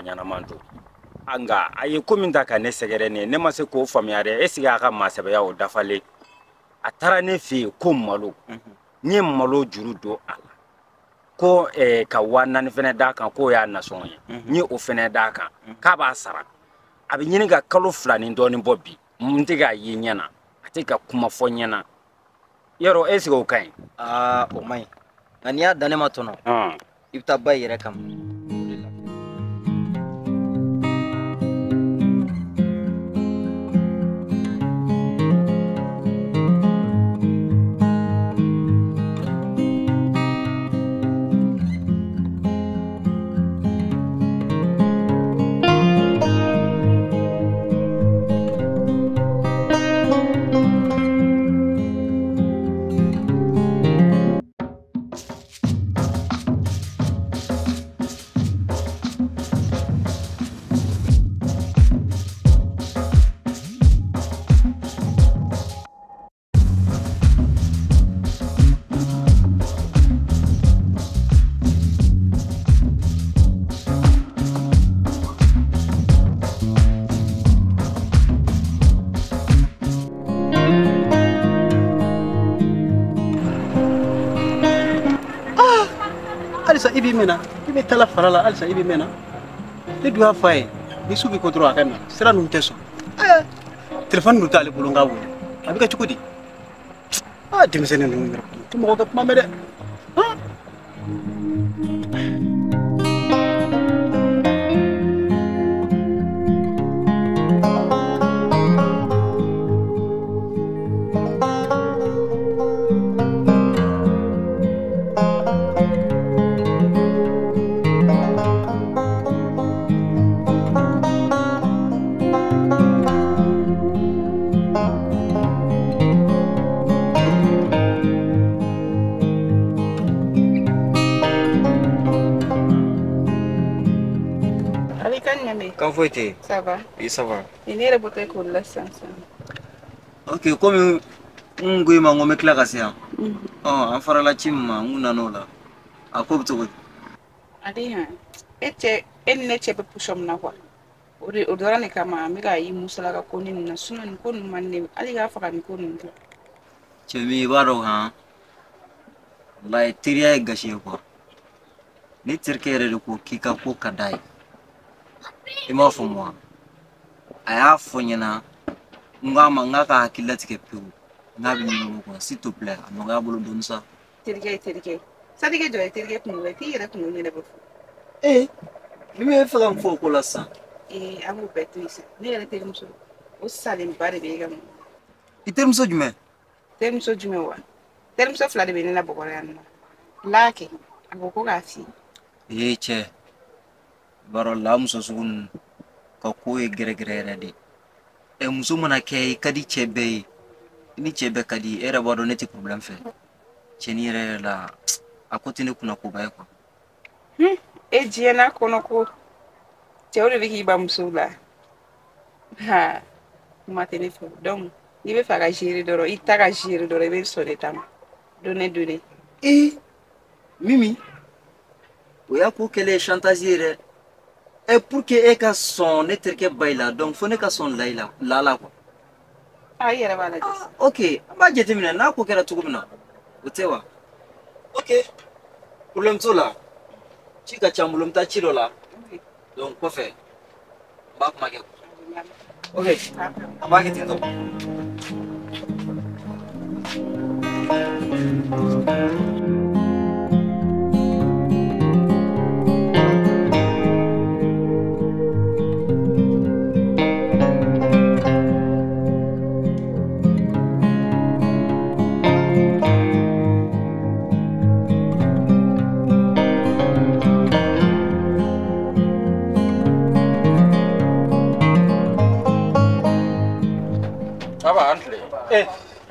fanyana manto anga aye komin ta ka ne segere ne ma se ko famya re esi aka masebe ya o dafale atara ne fi ko malo ni malo juru do ala ko ka wana ni fene da kan ko ya nason ye ni o fene da kan ka ba sara abi nyini ga kalo fulani ndoni bobbi mntiga yi nyana ati ka kuma fo nyana yero esi ko kai o mai ania dane matono ibta bay yere kam ibi mena ibi tala farala alsa ibi mena le duwa faye ni subi kontro akana sira num teso telefon nu tale bulunga wu abika chukudi dimsene num ngir tumo ko mamede Quand faut être? Ça va. Oui, ça va. Il est reporté pour l'instant. Ok, comme on goûte mango me claque assez. On fera la chimma, on a nola. À quoi tu veux? Allez, et elle n'est pas pour chum na quoi. O dora ne kama mega yi musala ka koni na suna ni koni manne ali ga faka ni koni nta. Chemi baro ha. La tiria gashi ko. Ni tirkere ko kika ko kadai. Ima fo moi. Aya fo nyana ngama ngaka hakila tikepu. Ngabi ni ko s'il te plaît, anoga bolo don ça. Tirke. Sadige do tirke kunule ti yere kunule ne bofu. Ni me fa kan fo ko la sa. Amu Patrice. Ne yere terimso. O salim bare be gam. Itermso jume. Terimso jume wa. Terimso fla de be ne na bokore an. Laki aboko ga fi. Che. Baro la muso sugun ka ko e gere de e muso mana ke kadi chebe ni chebe kadi era bado neti problem fe cheni re la akotine kuna ko ba ko e jiena kono ko teore viki ba musula ha ma telefone donc ni be faga gérer doro itaga gérer doro be so de tam donner mimi o ya ko kele chantage et pour que eka son netreke baila donc faut ne ka son la quoi yera bala dis ok ba jeti mina na ko kera tugumna utewa ok problem to la chika chambulum ta chiro la donc ko fe ba ma ke ok ba ke tindo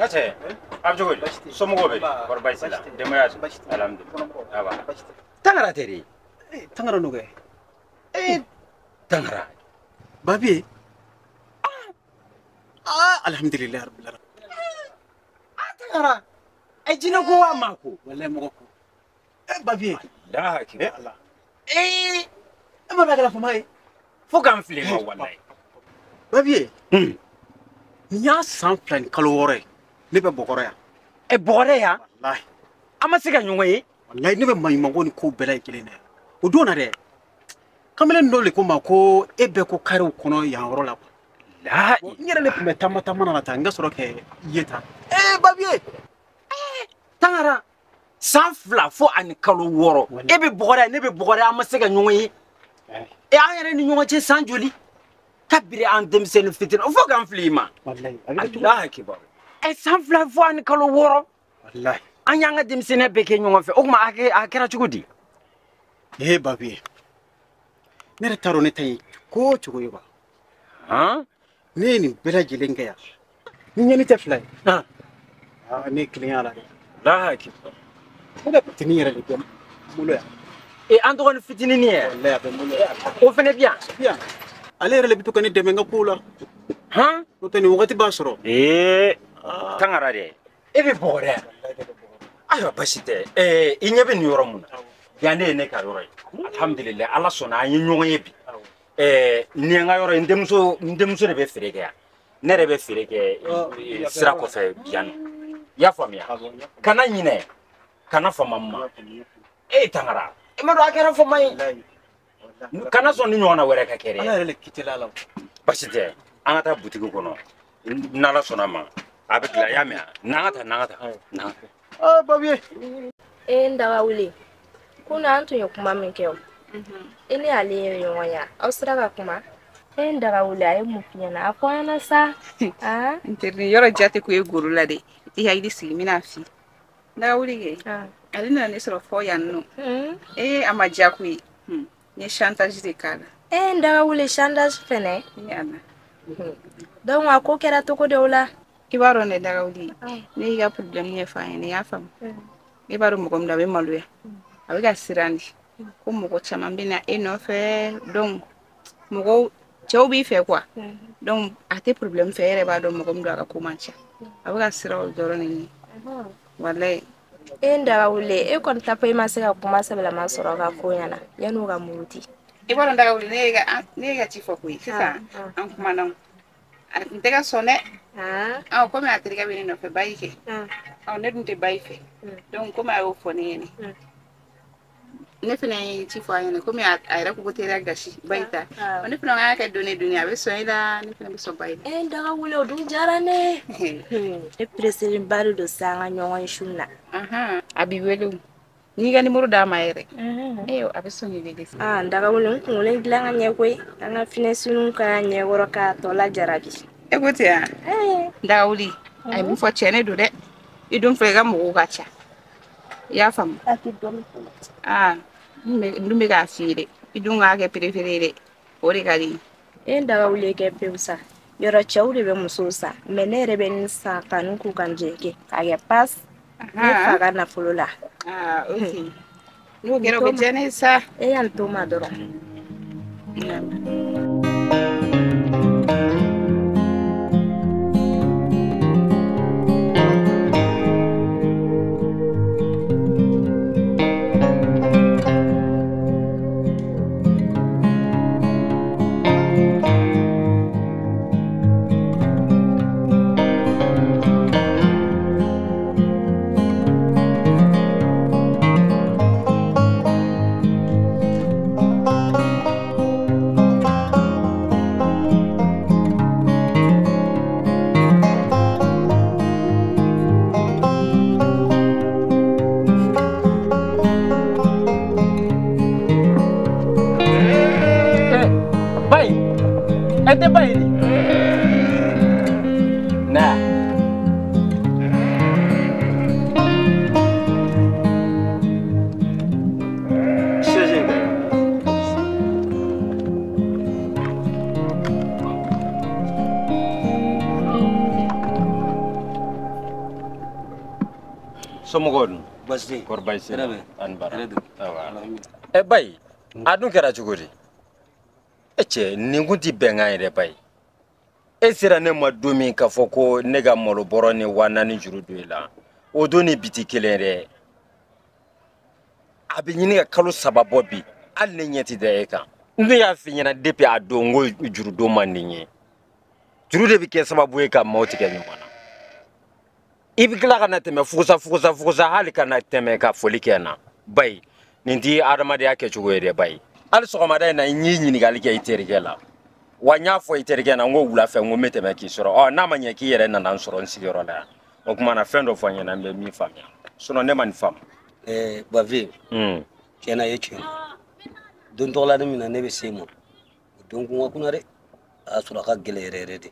Nate abjogol somogo be barbay sila demayas alhamdulillah aba tangara teri tangara nuge tangara babi alhamdulillah rabbil alamin tangara ay jina ko wa mako wallahi mo ko babi la hakim Allah ama bagala famay fo kan fili ma wallahi Babiye. Ni y'a san fila ni kalo wɔɔrɔ ye ne bɛ bɔkɔrɔ yan. e bɔgɔrɛ ya Walahi. an ma se ka ɲɔgɔn ye Walahi ne bɛ maɲumanko ni ko bɛɛ lajɛlen dɛ. O don na dɛ. Kamalen dɔ de ko n ma ko e bɛ ko kariw kɔnɔ yan yɔrɔ la. la N yɛrɛ de tun bɛ taama na ka taa n ka sɔrɔ kɛ ye tan. Babiye. tangara san fila fo ani kalo wɔɔrɔ e bɛ bɔgɔrɛ ne bɛ bɔgɔrɛ an ma se ka ɲɔgɔn ye e an yɛrɛ ni ɲɔgɔn cɛ san joli kabiri an denmisɛnnin fitinin fo k'an fili i ma Walahi. Allahu akibar e san fila fo ani kalo wɔɔrɔ Walahi. an y'an ka denmisɛnniya bɛɛ kɛ ɲɔgɔn fɛ o tuma a kɛra cogo di Babiye. Ne yɛrɛ t'a dɔn ne ta ye ko cogo ye wa. han Ne ye nin bɛɛ lajɛlen kɛ yan. Ni ɲɛni tɛ fila ye. han Ne kelen y'a la dɛ. Allahu akibar Ne bɛ fitinin yɛrɛ de bɛ n bolo yan. e an dɔgɔnin fitinin ye Walahi a bɛ n bolo yan. o fɛnɛ bi yan Yan. Ale yɛrɛ de bɛ to ka ne dɛmɛ n ka kow la. han N'o tɛ nin wagati b'a sɔrɔ. tangara dɛ e bɛ bɔgɔrɛ ayiwa basi tɛ i ɲɛ bɛ nin yɔrɔ mun na yan ne ye ne ka yɔrɔ ye alhamdulillah ala sɔnna an ye ɲɔgɔn ye bi nin ye n ka yɔrɔ ye n denmuso de bɛ feere kɛ yan ne yɛrɛ bɛ feere kɛ sira kɔfɛ yan nɔ i y'a faamuya kana ɲinɛ kana fama ma tangara i ma dɔn a kɛra fama ye kana sɔn ni ɲɔgɔnna wɛrɛ ka kɛ dɛ Ala yɛrɛ le kitela la. basi tɛ an ka taa butigi kɔnɔ n'ala sɔnna ma a bɛ dilan i y'a mɛn n'an ka taa Babiye. n daga wuli kunna an tun ye kuma min kɛ o i ni ale ye ɲɔgɔn ye aw sera ka kuma n daga wuli a ye mun f'i ɲɛna a fɔ an ɲɛna sa n tɛ nin yɔrɔ jate ko ye goro la dɛ i tɛ hakili sigi n bɛna f'i daga wuli kɛ ale nana ne sɔrɔ fɔ yan nɔ a ma diya ko ye n ye chantage de k'a la n daga wuli chantage fɛnɛ donc a ko kɛra togo de o la i b'a dɔn ne daga wuli ne y'i ka problème ɲɛfɔ a ɲɛna i y'a faamu i b'a dɔn mɔgɔ min don a bɛ maloya a bɛ ka siran de ko mɔgɔ caman bɛ na e nɔfɛ donc mɔgɔw cɛw b'i fɛ quoi donc a tɛ problème fɛ e yɛrɛ b'a dɔn mɔgɔ min don a ka ko man ca a bɛ ka siran o dɔrɔn de ɲɛ walayi n daga wuli e kɔni ta i ma se ka kuma sɛbɛlama sɔrɔ ka ko ɲɛna yan'o ka muruti i b'a dɔn daga wuli ne ye ka ci fɔ koyi sisan an kumana a tun tɛ ka sɔn dɛ komi a terikɛ bɛ ne nɔfɛ bayi kɛ ne dun tɛ bayi fɛ donc komi a y'o fɔ ne ɲɛna ne fana ye ci fɔ a ɲɛna komi a yɛrɛ ko teriya gasi bayi ta ne fana k'a kɛ don a bɛ sɔn i la ne fana bɛ sɔn bayi la daga wuli o dun diyara ne e pereselen ba de don sa an ka ɲɔgɔn su na a b'i wele o n'i ka numéro d'a ma yɛrɛ a bɛ sɔn k'i wele daga wuli n kunkolo in dilan ka ɲɛ koyi an ka finɛsiniw ka ɲɛkɔrɔ k'a tɔ la jarabi e ko ten daga wuli a ye min fɔ cɛ ne don dɛ i dun filɛ i ka mɔgɔw ka ca i y'a faamu n dun bɛ k'a f'i ye dɛ i dun k'a kɛ préféré dɛ o de ka di n daga wuli kɛ pewu sa yɔrɔ cɛw de bɛ musow sa mais ne yɛrɛ bɛ nin san kanu k'u kan jɛgɛ k'a kɛ passe ne fa ka nafolo la ok n'o kɛra o bɛ diya ne ye sa y'an to ma dɔrɔn Ente bayi nah somogɔw dun Basi. kɔri baasi Hɛrɛ bɛ. ani bara Hɛrɛ don. awa bayi a dun kɛra cogo di cɛ nin kun tɛ bɛnkan yɛrɛ bayi e sera ne ma don min k'a fɔ ko ne ka malo bɔrɔ ni 4000 juru don i la o don ni bi tɛ kelen yɛrɛ a bɛ ɲini ka kalo 3 bɔ bi hali ne ɲɛ tɛ da e kan ne y'a fi ɲɛna depuis a don ko juru don man di n ye juru de bɛ kɛ sababu ye ka maaw tigɛ ɲɔgɔn na i bɛ tila ka na tɛmɛ fugusa hali ka na tɛmɛ ka foli kɛ n na bayi nin t'i adamadenya kɛcogo ye dɛ bayi hali sɔgɔmada in na n y'i ɲininkali kɛ i terikɛ la wa n y'a fɔ i terikɛ na n ko wula fɛ n ko n bɛ tɛmɛ k'i sɔrɔ n'a ma ɲɛ k'i yɛrɛ nana n sɔrɔ n sigiyɔrɔ la yan o tuma na fɛn dɔ fɔ n ɲɛna n bɛ min faamuya sinon ne ma nin faamu. Bavi tiɲɛna ye tiɲɛ don tɔgɔ la ni min na ne bɛ se ma o don kun ka kunna dɛ a y'a sɔrɔ a ka gɛlɛn yɛrɛ yɛrɛ de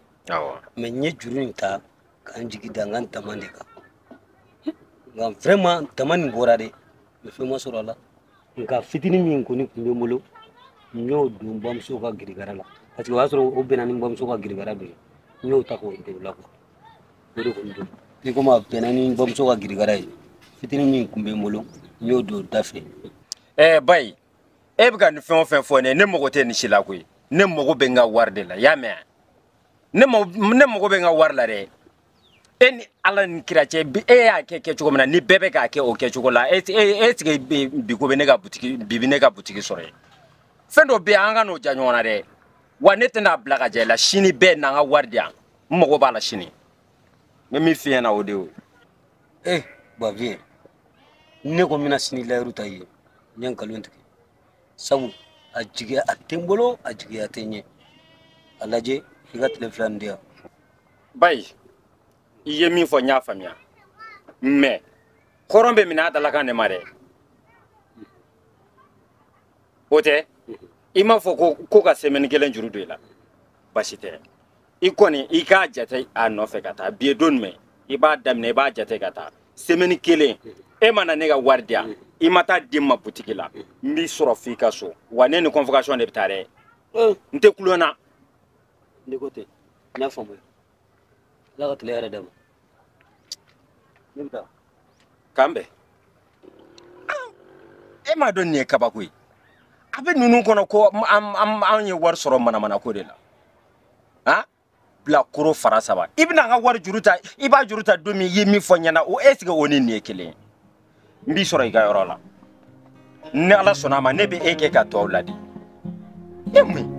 mais n ye juru in ta k'an jigi da n ka ntama de kan nka vraiment ntama nin bɔra dɛ mais fɛn ma sɔrɔ a la nka fitinin min kɔni tun bɛ n bolo n y'o don n bamuso ka girigara la parce que o y'a sɔrɔ o bɛnna ni n bamuso ka girigara bɛ yen n y'o ta k'o don o la quoi o de kɔni don i komi a bɛnna ni n bamuso ka girigara ye fitinin min tun bɛ n bolo n y'o don da fɛ. Bayi e bɛ ka nin fɛn o fɛn fɔ ne mago tɛ nin si la koyi ne mago bɛ n ka wari de la i y'a mɛn ne mago bɛ n ka wari la dɛ e ni ala ni kira cɛ e y'a kɛ cogo min na ni bɛɛ bɛ k'a kɛ o kɛcogo la e sigi bi ko bɛ ne ka butigi sɔrɔ yen fɛn dɔ bɛ yen an ka n'o ja ɲɔgɔn na dɛ wa ne tɛna bila ka ja i la sini bɛɛ n'an ka wari di yan n mago b'a la sini n bɛ min f'i ɲɛna o de y'o ye. Bavi ne ko n bɛna sini layiru ta i ye n ye nkalon tigɛ sabu a jigiya a tɛ n bolo a jigiya tɛ n ye a lajɛ i ka tile fila nin di yan. Bayi i ye min fɔ n y'a faamuya mais hɔrɔn bɛ minɛ a dalakan de ma dɛ o tɛ i m'a fɔ ko ka semaine kelen juru don i la basi tɛ i kɔni i k'a jate a nɔfɛ ka taa bi ye don jumɛn i b'a daminɛ i b'a jate ka taa semaine kelen e mana ne ka wari di yan i ma taa di n ma butigi la n b'i sɔrɔ f'i ka so wa ne ni convocation de bɛ taa dɛ n tɛ kulon na. ne ko ten n y'a faamuya ala ka tile yɛrɛ d'a ma ne bɛ taa. k'an bɛn e m'a dɔn nin ye kabako ye a bɛ ninnu kɔnɔ ko an ye wari sɔrɔ manamana ko de la bila koro fara saba i bɛna an ka wari juru ta i b'a juru ta don min i ye min fɔ n ɲɛna o est-ce que o ni nin ye kelen ye n b'i sɔrɔ i ka yɔrɔ la ni ala sɔnna a ma ne bɛ e kɛ ka tɔw ladi e mun